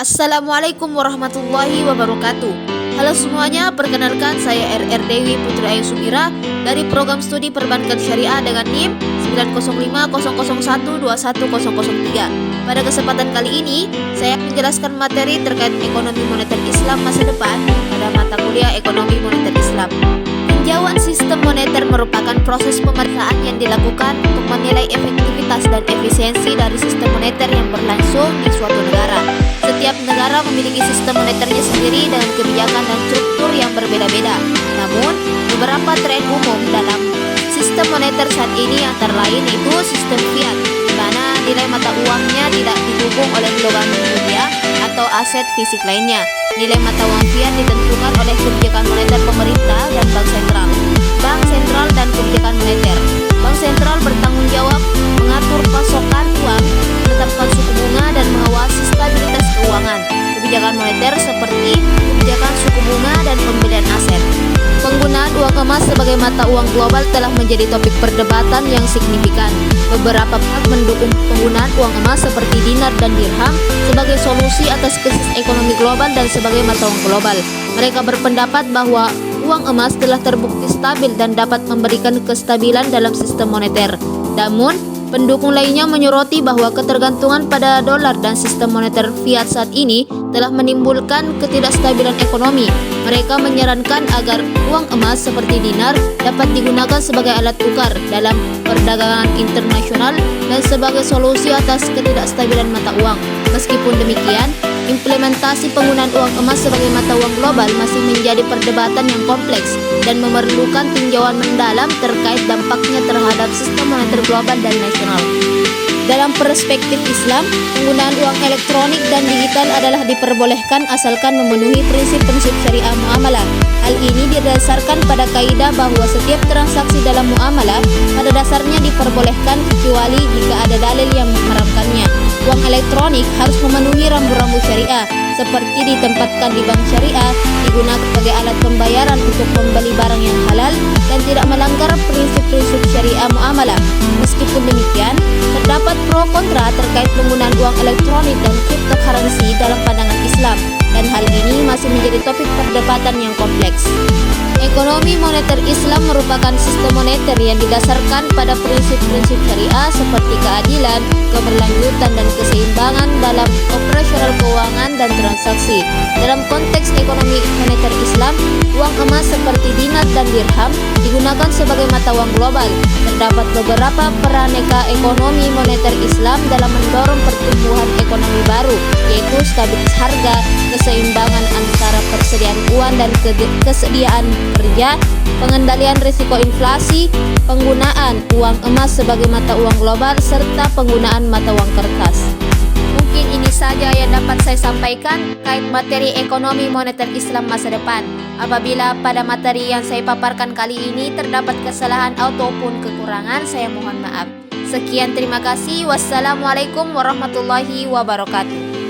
Assalamualaikum warahmatullahi wabarakatuh. Halo semuanya, perkenalkan saya RR Dewi Putri Ayu Sumira dari program studi perbankan syariah dengan NIM 90500121003. Pada kesempatan kali ini, saya menjelaskan materi terkait ekonomi moneter Islam masa depan pada mata kuliah ekonomi moneter Islam. Tinjauan sistem moneter merupakan proses pemeriksaan yang dilakukan untuk menilai efektivitas dan efisiensi dari sistem moneter yang berlangsung di suatu negara. Setiap negara memiliki sistem moneternya sendiri dengan kebijakan dan struktur yang berbeda-beda. Namun, beberapa tren umum dalam sistem moneter saat ini antara lain yaitu sistem fiat, di mana nilai mata uangnya tidak didukung oleh logam mulia atau aset fisik lainnya. Nilai mata uang fiat ditentukan oleh kebijakan moneter pemerintah dan bank sentral. Bank sentral dan kebijakan moneter. Bank sentral bertanggung jawab mengatur pasokan uang, menetapkan suku bunga dan mengawasi stabilitas keuangan. Kebijakan moneter seperti kebijakan suku bunga dan pembelian aset. Penggunaan uang emas sebagai mata uang global telah menjadi topik perdebatan yang signifikan. Beberapa pihak mendukung penggunaan uang emas seperti dinar dan dirham sebagai solusi atas krisis ekonomi global dan sebagai mata uang global. Mereka berpendapat bahwa uang emas telah terbukti stabil dan dapat memberikan kestabilan dalam sistem moneter. Namun, pendukung lainnya menyoroti bahwa ketergantungan pada dolar dan sistem moneter fiat saat ini telah menimbulkan ketidakstabilan ekonomi. Mereka menyarankan agar uang emas seperti dinar dapat digunakan sebagai alat tukar dalam perdagangan internasional dan sebagai solusi atas ketidakstabilan mata uang. Meskipun demikian, implementasi penggunaan uang emas sebagai mata uang global masih menjadi perdebatan yang kompleks dan memerlukan tinjauan mendalam terkait dampaknya terhadap sistem moneter global dan nasional. Dalam perspektif Islam, penggunaan uang elektronik dan digital adalah diperbolehkan asalkan memenuhi prinsip-prinsip syariah muamalah. Hal ini didasarkan pada kaidah bahwa setiap transaksi dalam muamalah pada dasarnya diperbolehkan kecuali jika ada dalil yang mengharamkannya. Uang elektronik harus memenuhi rambu-rambu syariah, seperti ditempatkan di bank syariah, digunakan sebagai alat pembayaran untuk membeli barang yang halal, dan tidak melanggar prinsip-prinsip syariah muamalah. Meskipun demikian, terdapat pro kontra terkait penggunaan uang elektronik dan cryptocurrency dalam pandangan Islam, dan hal ini masih menjadi topik perdebatan yang kompleks. Ekonomi moneter Islam merupakan sistem moneter yang didasarkan pada prinsip-prinsip syariah seperti keadilan, keberlanjutan, dan keseimbangan dalam operasional keuangan dan transaksi. Dalam konteks ekonomi moneter Islam, uang emas seperti dinar dan dirham digunakan sebagai mata uang global. Terdapat beberapa peraneka ekonomi moneter Islam dalam mendorong pertumbuhan ekonomi baru, yaitu stabilitas harga, keseimbangan antara persediaan uang dan kesediaan kerja, pengendalian risiko inflasi, penggunaan uang emas sebagai mata uang global, serta penggunaan mata uang kertas. Mungkin ini saja yang dapat saya sampaikan terkait materi ekonomi moneter Islam masa depan. Apabila pada materi yang saya paparkan kali ini terdapat kesalahan ataupun kekurangan, saya mohon maaf. Sekian, terima kasih. Wassalamualaikum warahmatullahi wabarakatuh.